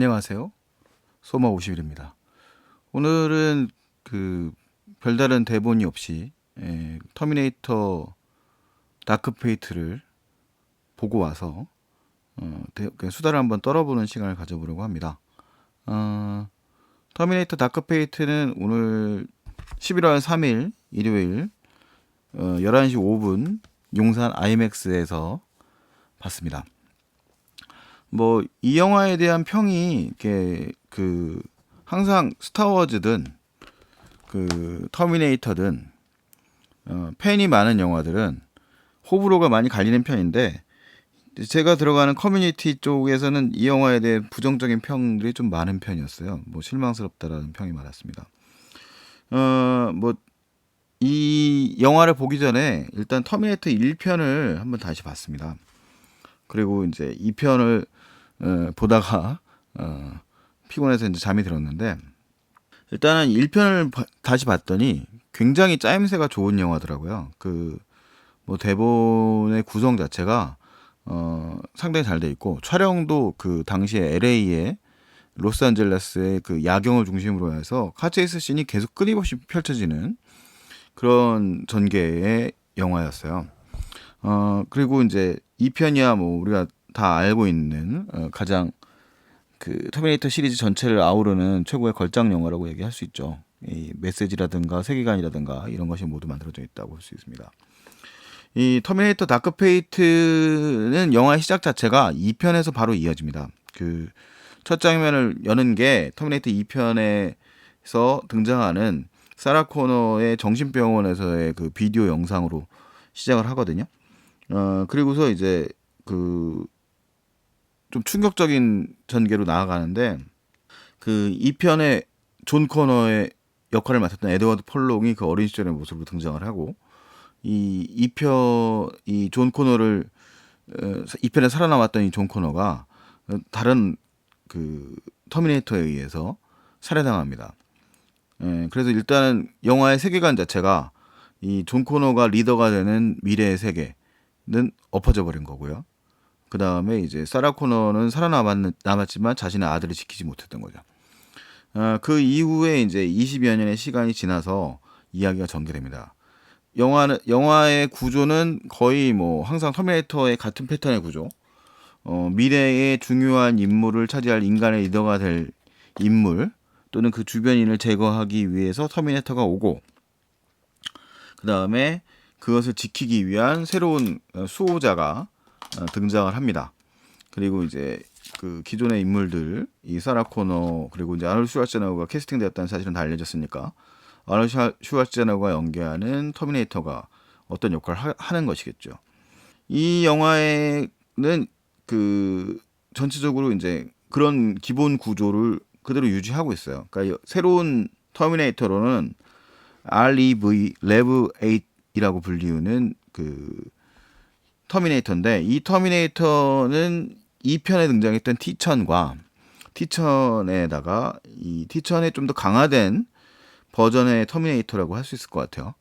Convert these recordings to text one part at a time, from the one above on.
안녕하세요. 소마 50일입니다. 오늘은 별다른 대본이 없이 터미네이터 다크 페이트를 보고 와서 수다를 한번 떨어보는 시간을 가져보려고 합니다. 터미네이터 다크 페이트는 오늘 11월 3일 일요일 11시 5분 용산 아이맥스에서 봤습니다. 뭐 이 영화에 대한 평이 이렇게 항상 스타워즈든 터미네이터든 팬이 많은 영화들은 호불호가 많이 갈리는 편인데, 제가 들어가는 커뮤니티 쪽에서는 이 영화에 대해 부정적인 평들이 좀 많은 편이었어요. 뭐 실망스럽다라는 평이 많았습니다. 뭐 이 영화를 보기 전에 일단 터미네이터 1편을 한번 다시 봤습니다. 그리고 이제 2편을 보다가 피곤해서 이제 잠이 들었는데, 일단은 1편을 다시 봤더니 굉장히 짜임새가 좋은 영화더라고요. 뭐 대본의 구성 자체가 상당히 잘 돼 있고, 촬영도 그 당시에 LA의 로스앤젤레스의 그 야경을 중심으로 해서 카체이스 씬이 계속 끊임없이 펼쳐지는 그런 전개의 영화였어요. 그리고 이제 2편이야 뭐 우리가 다 알고 있는 가장 터미네이터 시리즈 전체를 아우르는 최고의 걸작 영화라고 얘기할 수 있죠. 이 메시지라든가 세계관이라든가 이런 것이 모두 만들어져 있다고 볼 수 있습니다. 이 터미네이터 다크 페이트는 영화의 시작 자체가 2편에서 바로 이어집니다. 첫 장면을 여는 게 터미네이터 2편에서 등장하는 사라 코너의 정신병원에서의 그 비디오 영상으로 시작을 하거든요. 그리고서 이제 좀 충격적인 전개로 나아가는데, 2편에 존 코너의 역할을 맡았던 에드워드 펄록이 그 어린 시절의 모습으로 등장을 하고, 이 존 코너를 2편에 살아남았던 이 존 코너가 다른 터미네이터에 의해서 살해당합니다. 그래서 일단은 영화의 세계관 자체가 이 존 코너가 리더가 되는 미래의 세계는 엎어져 버린 거고요. 그 다음에 이제 사라 코너는 살아남았지만 자신의 아들을 지키지 못했던 거죠. 그 이후에 이제 20여 년의 시간이 지나서 이야기가 전개됩니다. 영화의 구조는 거의 뭐 항상 터미네이터의 같은 패턴의 구조. 미래의 중요한 임무를 차지할 인간의 리더가 될 인물 또는 그 주변인을 제거하기 위해서 터미네이터가 오고, 그 다음에 그것을 지키기 위한 새로운 수호자가 등장을 합니다. 그리고 이제 기존의 인물들, 이 사라 코너 그리고 이제 아놀드 슈왈츠제네거가 캐스팅되었다는 사실은 다 알려졌으니까 아놀드 슈왈츠제네거가 연기하는 터미네이터가 어떤 역할을 하는 것이겠죠. 이 영화에는 전체적으로 이제 그런 기본 구조를 그대로 유지하고 있어요. 그러니까 새로운 터미네이터로는 REV 레브 8이라고 불리우는 터미네이터인데, 이 터미네이터는 2편에 등장했던 티천과 티천에다가 이 티천의 좀 더 강화된 버전의 터미네이터라고 할 수 있을 것 같아요.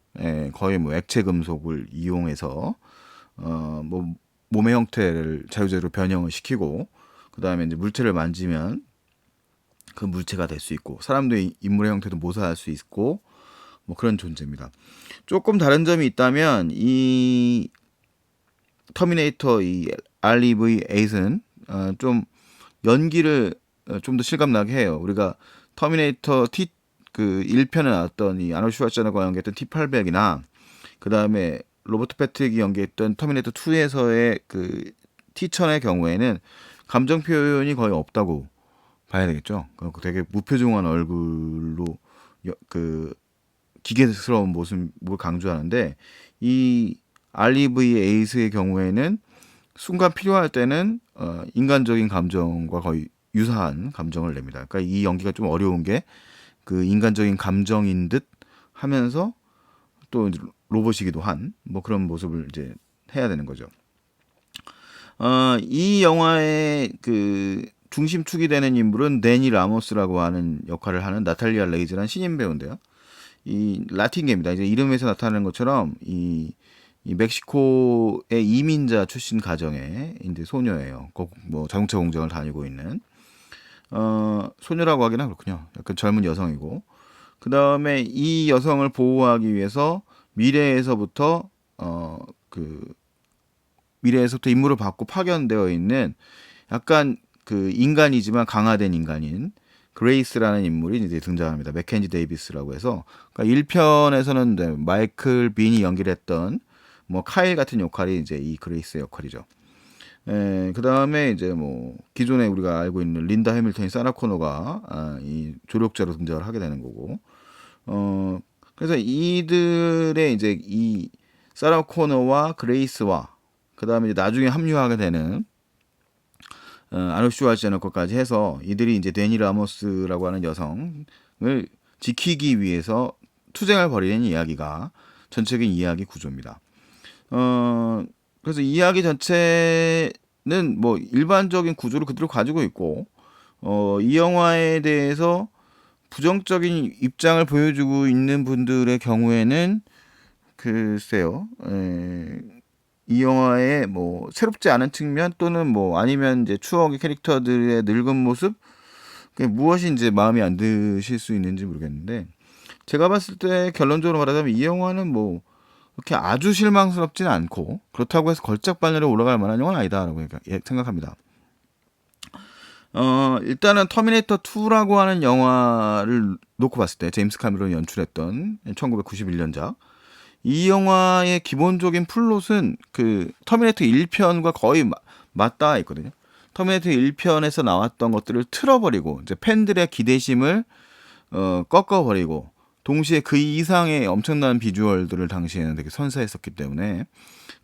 거의 뭐 액체 금속을 이용해서 뭐 몸의 형태를 자유자재로 변형을 시키고, 그 다음에 이제 물체를 만지면 그 물체가 될 수 있고, 사람들의 인물의 형태도 모사할 수 있고, 뭐 그런 존재입니다. 조금 다른 점이 있다면, 이 터미네이터 이 REV8은 좀 연기를 좀 더 실감나게 해요. 우리가 터미네이터 1편에 나왔던 이 아놀드 슈왈츠제네거가 연기했던 T800이나 그 다음에 로버트 패트릭이 연기했던 터미네이터 2에서의 T1000의 경우에는 감정 표현이 거의 없다고 봐야 되겠죠. 되게 무표정한 얼굴로 기계스러운 모습을 강조하는데, 이 REV8의 경우에는 순간 필요할 때는 인간적인 감정과 거의 유사한 감정을 냅니다. 그러니까 이 연기가 좀 어려운 게 인간적인 감정인 듯 하면서 또 로봇이기도 한 뭐 그런 모습을 이제 해야 되는 거죠. 이 영화의 중심축이 되는 인물은 데니 라모스라고 하는 역할을 하는 나탈리아 레이즈라는 신인 배우인데요. 이 라틴계입니다. 이제 이름에서 나타나는 것처럼 이 멕시코의 이민자 출신 가정의 이제 소녀예요. 뭐 자동차 공장을 다니고 있는. 소녀라고 하기는 그렇군요. 약간 젊은 여성이고, 그 다음에 이 여성을 보호하기 위해서 미래에서부터 그 미래에서부터 임무를 받고 파견되어 있는 약간 그 인간이지만 강화된 인간인 그레이스라는 인물이 이제 등장합니다. 맥켄지 데이비스라고 해서, 그러니까 1편에서는 마이클 빈이 연기를 했던 뭐 카일 같은 역할이 이제 이 그레이스의 역할이죠. 그 다음에 이제 뭐 기존에 우리가 알고 있는 린다 해밀턴이 사라 코너가 이 조력자로 등장을 하게 되는 거고, 그래서 이들의 이제 이 사라 코너와 그레이스와 그 다음에 나중에 합류하게 되는 아노 슈왈제네거까지 해서 이들이 이제 데니 라모스라고 하는 여성을 지키기 위해서 투쟁을 벌이는 이야기가 전체적인 이야기 구조입니다. 그래서 이야기 전체는 뭐 일반적인 구조를 그대로 가지고 있고, 이 영화에 대해서 부정적인 입장을 보여주고 있는 분들의 경우에는 글쎄요, 이 영화의 뭐 새롭지 않은 측면 또는 뭐 아니면 이제 추억의 캐릭터들의 늙은 모습, 그게 무엇이 이제 마음에 안 드실 수 있는지 모르겠는데, 제가 봤을 때 결론적으로 말하자면 이 영화는 뭐 그렇게 아주 실망스럽지는 않고, 그렇다고 해서 걸작 반열에 올라갈 만한 영화는 아니다라고 생각합니다. 일단은 터미네이터 2라고 하는 영화를 놓고 봤을 때 제임스 카메론이 연출했던 1991년작, 이 영화의 기본적인 플롯은 그 터미네이터 1편과 거의 맞닿아 있거든요. 터미네이터 1편에서 나왔던 것들을 틀어버리고 이제 팬들의 기대심을 꺾어버리고, 동시에 그 이상의 엄청난 비주얼들을 당시에는 되게 선사했었기 때문에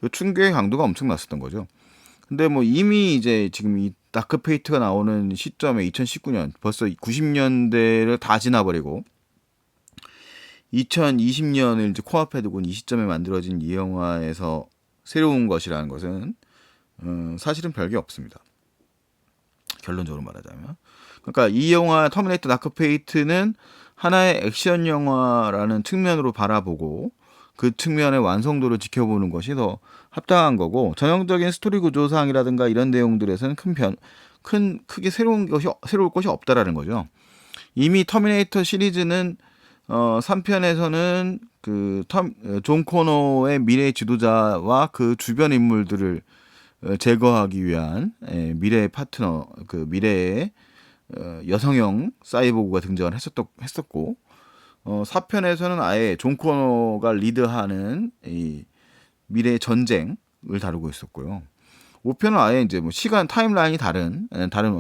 그 충격의 강도가 엄청났었던 거죠. 근데 뭐 이미 이제 지금 이 다크 페이트가 나오는 시점에 2019년, 벌써 90년대를 다 지나버리고 2020년을 이제 코앞에 두고 이 시점에 만들어진 이 영화에서 새로운 것이라는 것은 사실은 별게 없습니다. 결론적으로 말하자면. 그러니까 이 영화 터미네이터 다크 페이트는 하나의 액션 영화라는 측면으로 바라보고 그 측면의 완성도를 지켜보는 것이 더 합당한 거고, 전형적인 스토리 구조상이라든가 이런 내용들에서는 크게 새로울 것이 없다라는 거죠. 이미 터미네이터 시리즈는 3편에서는 존 코너의 미래 지도자와 그 주변 인물들을 제거하기 위한 미래의 파트너, 그 미래의 여성형 사이보그가 등장을 했었고, 4편에서는 아예 존 코너가 리드하는 이 미래의 전쟁을 다루고 있었고요. 5편은 아예 이제 뭐 시간 타임라인이 다른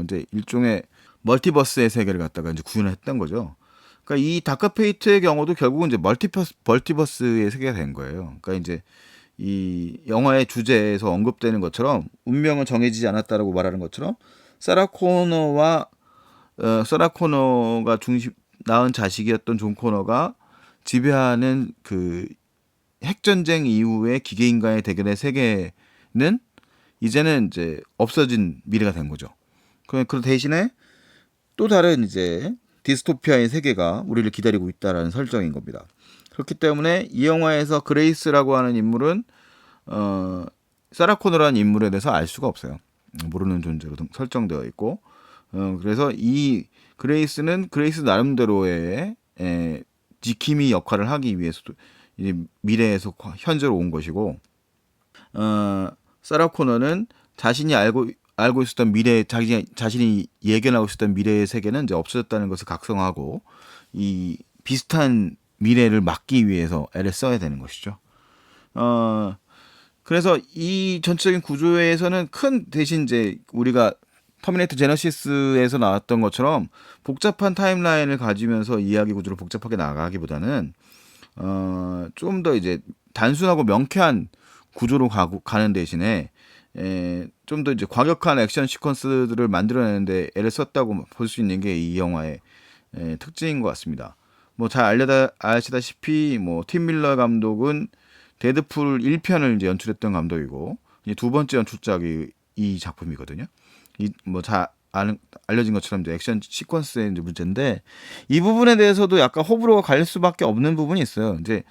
이제 일종의 멀티버스의 세계를 갖다가 이제 구현을 했던 거죠. 그러니까 이 다크페이트의 경우도 결국은 이제 멀티버스의 세계가 된 거예요. 그러니까 이제 이 영화의 주제에서 언급되는 것처럼 운명은 정해지지 않았다라고 말하는 것처럼 사라 코너가 낳은 자식이었던 존 코너가 지배하는 그 핵전쟁 이후의 기계인간의 대결의 세계는 이제는 이제 없어진 미래가 된 거죠. 그 대신에 또 다른 이제 디스토피아의 세계가 우리를 기다리고 있다라는 설정인 겁니다. 그렇기 때문에 이 영화에서 그레이스라고 하는 인물은 사라 코너라는 인물에 대해서 알 수가 없어요. 모르는 존재로 설정되어 있고, 그래서 이 그레이스는 그레이스 나름대로의 지킴이 역할을 하기 위해서 이제 미래에서 현재로 온 것이고, 사라 코너는 자신이 알고 있었던 자신이 예견하고 있었던 미래의 세계는 이제 없어졌다는 것을 각성하고 이 비슷한 미래를 막기 위해서 애를 써야 되는 것이죠. 그래서 이 전체적인 구조에서는 큰 대신 이제 우리가 터미네이터 제너시스에서 나왔던 것처럼 복잡한 타임라인을 가지면서 이야기 구조를 복잡하게 나가기보다는 좀 더 이제 단순하고 명쾌한 구조로 가는 대신에 좀 더 이제 과격한 액션 시퀀스들을 만들어내는데 애를 썼다고 볼 수 있는 게 이 영화의 특징인 것 같습니다. 뭐 잘 아시다시피 뭐 팀 밀러 감독은 데드풀 1편을 이제 연출했던 감독이고, 이제 두 번째 연출작이 이 작품이거든요. 뭐 잘 알려진 것처럼 이제 액션 시퀀스의 이제 문제인데, 이 부분에 대해서도 약간 호불호가 갈릴 수밖에 없는 부분이 있어요. 이제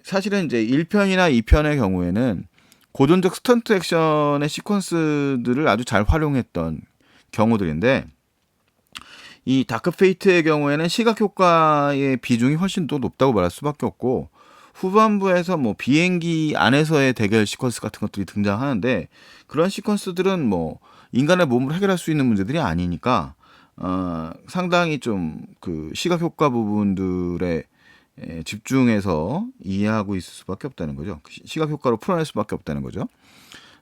사실은 이제 1편이나 2편의 경우에는 고전적 스턴트 액션의 시퀀스들을 아주 잘 활용했던 경우들인데, 이 다크 페이트의 경우에는 시각 효과의 비중이 훨씬 더 높다고 말할 수밖에 없고, 후반부에서 뭐 비행기 안에서의 대결 시퀀스 같은 것들이 등장하는데, 그런 시퀀스들은 뭐 인간의 몸으로 해결할 수 있는 문제들이 아니니까 상당히 좀 그 시각 효과 부분들에 집중해서 이해하고 있을 수밖에 없다는 거죠. 시각 효과로 풀어낼 수밖에 없다는 거죠.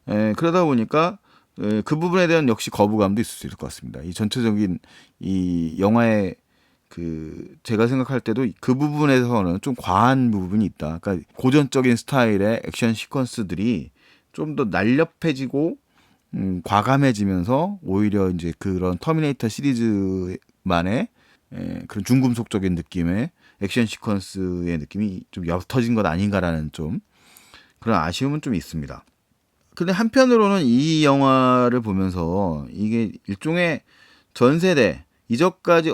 그러다 보니까 그 부분에 대한 역시 거부감도 있을 수 있을 것 같습니다. 이 전체적인 이 영화의 그 제가 생각할 때도 그 부분에서는 좀 과한 부분이 있다. 그러니까 고전적인 스타일의 액션 시퀀스들이 좀 더 날렵해지고 과감해지면서 오히려 이제 그런 터미네이터 시리즈만의 그런 중금속적인 느낌의 액션 시퀀스의 느낌이 좀 옅어진 것 아닌가라는 좀 그런 아쉬움은 좀 있습니다. 근데 한편으로는 이 영화를 보면서 이게 일종의 전 세대 이제까지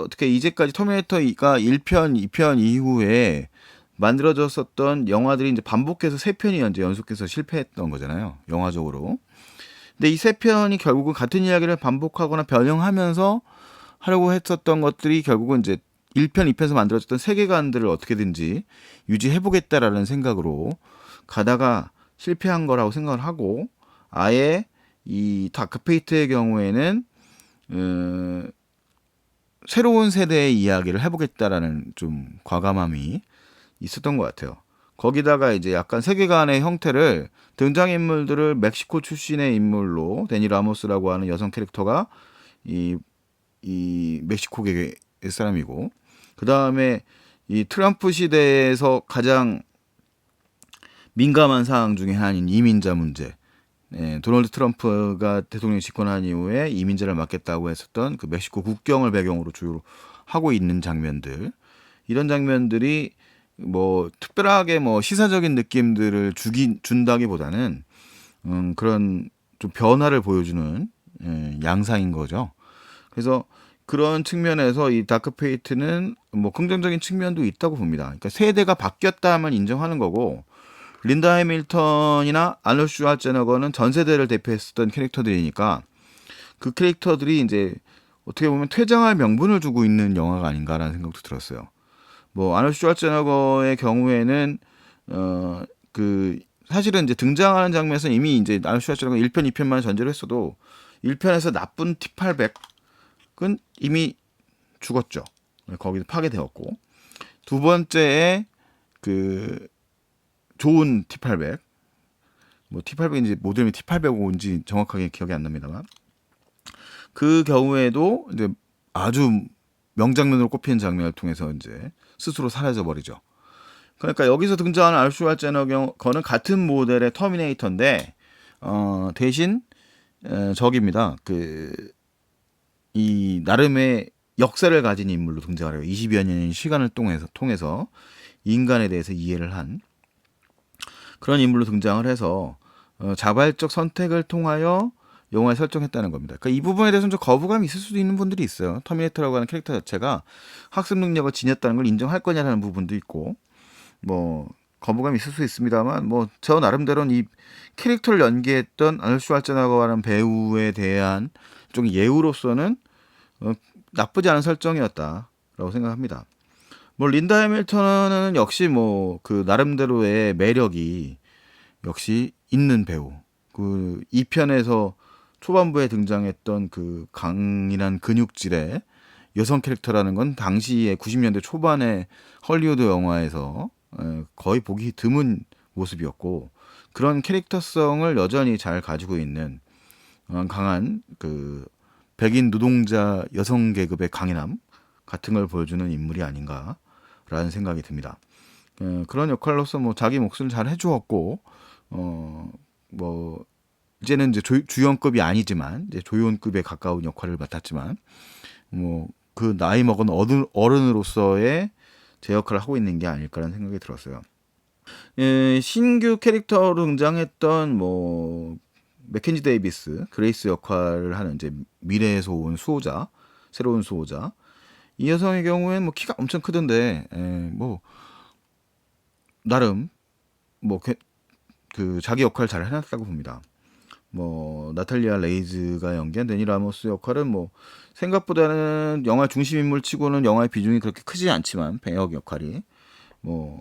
터미네이터가 1편, 2편 이후에 만들어졌었던 영화들이 이제 반복해서 3편이 이제 연속해서 실패했던 거잖아요. 영화적으로. 근데 이 3편이 결국은 같은 이야기를 반복하거나 변형하면서 하려고 했었던 것들이 결국은 이제 1편, 2편에서 만들어졌던 세계관들을 어떻게든지 유지해보겠다라는 생각으로 가다가 실패한 거라고 생각을 하고, 아예 이 다크페이트의 경우에는 새로운 세대의 이야기를 해보겠다라는 좀 과감함이 있었던 것 같아요. 거기다가 이제 약간 세계관의 형태를 등장인물들을 멕시코 출신의 인물로 데니 라모스라고 하는 여성 캐릭터가 이 멕시코계 사람이고, 그 다음에 이 트럼프 시대에서 가장 민감한 사항 중에 하나인 이민자 문제. 도널드 트럼프가 대통령 집권한 이후에 이민자를 막겠다고 했었던 그 멕시코 국경을 배경으로 주로 하고 있는 장면들. 이런 장면들이 뭐 특별하게 뭐 시사적인 느낌들을 준다기보다는 그런 좀 변화를 보여주는 양상인 거죠. 그래서 그런 측면에서 이 다크페이트는 뭐 긍정적인 측면도 있다고 봅니다. 그러니까 세대가 바뀌었다 하면 인정하는 거고, 린다 해밀턴이나 아놀드 슈왈제네거는 전 세대를 대표했었던 캐릭터들이니까 그 캐릭터들이 이제 어떻게 보면 퇴장할 명분을 두고 있는 영화가 아닌가라는 생각도 들었어요. 뭐 아놀드 슈왈제네거의 경우에는 그 사실은 이제 등장하는 장면에서 이미 이제 아놀드 슈왈제네거가 1편, 2편만 전제로 했어도 1편에서 나쁜 T800은 이미 죽었죠. 거기서 파괴되었고, 두 번째에 그 좋은 T800, 뭐 T800인지 모델이 T805인지 정확하게 기억이 안 납니다만, 그 경우에도 이제 아주 명장면으로 꼽히는 장면을 통해서 이제 스스로 사라져 버리죠. 그러니까 여기서 등장하는 알슈왈제네거는 같은 모델의 터미네이터인데 대신 적입니다. 이 나름의 역사를 가진 인물로 등장을 해요. 20여 년의 시간을 통해서 인간에 대해서 이해를 한 그런 인물로 등장을 해서 자발적 선택을 통하여 영화에 설정했다는 겁니다. 그러니까 이 부분에 대해서는 좀 거부감이 있을 수도 있는 분들이 있어요. 터미네이터라고 하는 캐릭터 자체가 학습 능력을 지녔다는 걸 인정할 거냐라는 부분도 있고, 뭐 거부감이 있을 수 있습니다만, 뭐 저 나름대로는 이 캐릭터를 연기했던 아놀드 슈왈제네거라는 배우에 대한 좀 예우로서는 나쁘지 않은 설정이었다라고 생각합니다. 뭐 린다 해밀턴은 역시 뭐 그 나름대로의 매력이 역시 있는 배우. 그 2편에서 초반부에 등장했던 그 강인한 근육질의 여성 캐릭터라는 건 당시에 90년대 초반의 헐리우드 영화에서 거의 보기 드문 모습이었고, 그런 캐릭터성을 여전히 잘 가지고 있는 강한 그 백인 노동자 여성 계급의 강인함 같은 걸 보여주는 인물이 아닌가라는 생각이 듭니다. 그런 역할로서 뭐 자기 몫을 잘 해주었고, 뭐 이제는 이제 주연급이 아니지만 이제 조연급에 가까운 역할을 맡았지만, 뭐 그 나이 먹은 어른으로서의 제 역할을 하고 있는 게 아닐까라는 생각이 들었어요. 신규 캐릭터로 등장했던 뭐 맥켄지 데이비스, 그레이스 역할을 하는 이제 미래에서 온 수호자, 새로운 수호자. 이 여성의 경우에는 뭐 키가 엄청 크던데, 뭐 나름 뭐 그 자기 역할 잘 해놨다고 봅니다. 뭐 나탈리아 레이즈가 연기한 데니 라모스 역할은 뭐 생각보다는 영화 중심 인물치고는 영화의 비중이 그렇게 크지 않지만 배역 역할이 뭐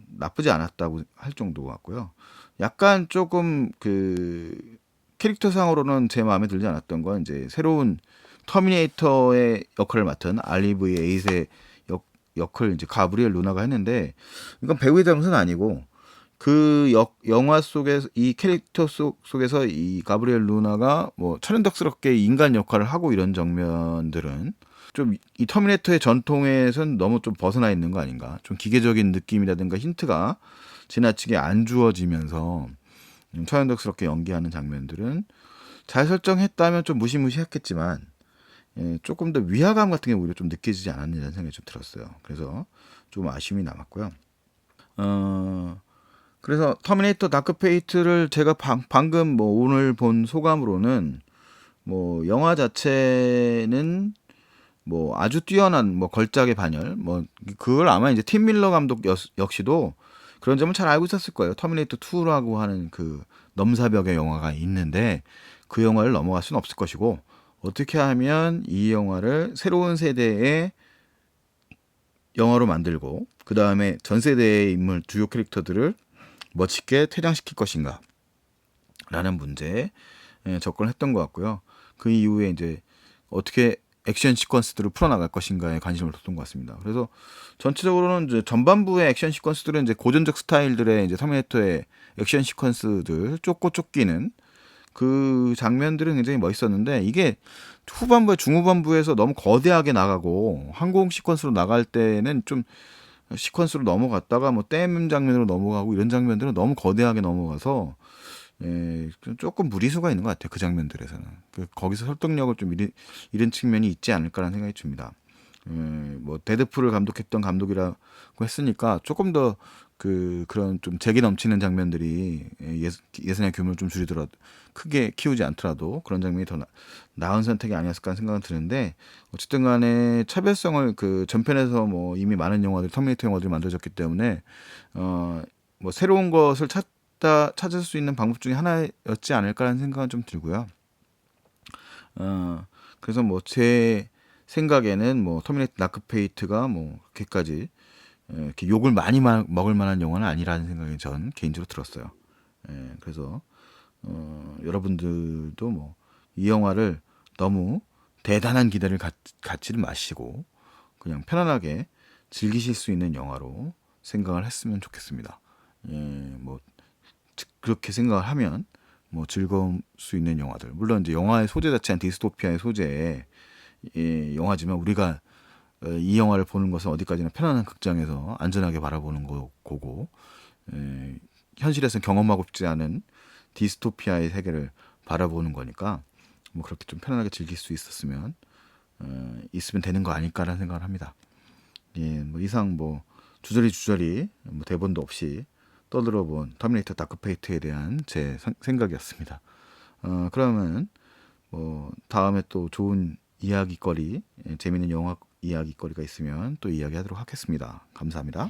나쁘지 않았다고 할 정도 같고요. 약간 조금 그 캐릭터상으로는 제 마음에 들지 않았던 건 이제 새로운 터미네이터의 역할을 맡은 알리브이 에잇의 역을 이제 가브리엘 루나가 했는데 이건 배우의 잘못은 아니고 그 영화 속에서 이 캐릭터 속에서 이 가브리엘 루나가 뭐 천연덕스럽게 인간 역할을 하고 이런 장면들은 좀 이 터미네이터의 전통에선 너무 좀 벗어나 있는 거 아닌가. 좀 기계적인 느낌이라든가 힌트가 지나치게 안 주어지면서 천연덕스럽게 연기하는 장면들은 잘 설정했다면 좀 무시무시했겠지만 조금 더 위화감 같은 게 오히려 좀 느껴지지 않았느냐는 생각이 좀 들었어요. 그래서 좀 아쉬움이 남았고요. 그래서 터미네이터 다크 페이트를 제가 방금 뭐 오늘 본 소감으로는 뭐 영화 자체는 뭐 아주 뛰어난 뭐 걸작의 반열 뭐 그걸 아마 이제 팀 밀러 감독 역시도 그런 점을 잘 알고 있었을 거예요. 터미네이터 2라고 하는 그 넘사벽의 영화가 있는데 그 영화를 넘어갈 수는 없을 것이고 어떻게 하면 이 영화를 새로운 세대의 영화로 만들고 그 다음에 전 세대의 인물 주요 캐릭터들을 멋있게 퇴장시킬 것인가 라는 문제에 접근을 했던 것 같고요. 그 이후에 이제 어떻게 액션 시퀀스들을 풀어나갈 것인가에 관심을 뒀던 것 같습니다. 그래서 전체적으로는 이제 전반부의 액션 시퀀스들은 이제 고전적 스타일들의 이제 터미네이터의 액션 시퀀스들 쫓고 쫓기는 그 장면들은 굉장히 멋있었는데 이게 후반부에 중후반부에서 너무 거대하게 나가고 항공 시퀀스로 나갈 때는 좀 시퀀스로 넘어갔다가 뭐 댐 장면으로 넘어가고 이런 장면들은 너무 거대하게 넘어가서 조금 무리수가 있는 것 같아요. 그 장면들에서는 거기서 설득력을 좀 잃은 측면이 있지 않을까라는 생각이 듭니다. 뭐 데드풀을 감독했던 감독이라고 했으니까 조금 더 그런 좀 재기 넘치는 장면들이 예산의 규모를 좀 줄이더라도 크게 키우지 않더라도 그런 장면이 더 나은 선택이 아니었을까 하는 생각은 드는데 어쨌든 간에 차별성을 그 전편에서 뭐 이미 많은 영화들 터미네이터 영화들이 만들어졌기 때문에 뭐 새로운 것을 찾을 수 있는 방법 중에 하나였지 않을까라는 생각은 좀 들고요. 그래서 뭐 제 생각에는 뭐 터미네이터 다크페이트가 뭐 그렇게까지 이렇게 욕을 많이 먹을 만한 영화는 아니라는 생각이 전 개인적으로 들었어요. 그래서 여러분들도 뭐 이 영화를 너무 대단한 기대를 갖지는 마시고 그냥 편안하게 즐기실 수 있는 영화로 생각을 했으면 좋겠습니다. 뭐 그렇게 생각을 하면 뭐 즐거울 수 있는 영화들 물론 이제 영화의 소재 자체는 디스토피아의 소재의 영화지만 우리가 이 영화를 보는 것은 어디까지나 편안한 극장에서 안전하게 바라보는 거고 현실에서 경험하고 싶지 않은 디스토피아의 세계를 바라보는 거니까 뭐 그렇게 좀 편안하게 즐길 수 있으면 되는 거 아닐까라는 생각을 합니다. 뭐 이상 뭐 주저리 뭐 대본도 없이 떠들어본 터미네이터 다크페이트에 대한 제 생각이었습니다. 그러면 뭐 다음에 또 좋은 이야기거리, 재미있는 영화 이야기거리가 있으면 또 이야기하도록 하겠습니다. 감사합니다.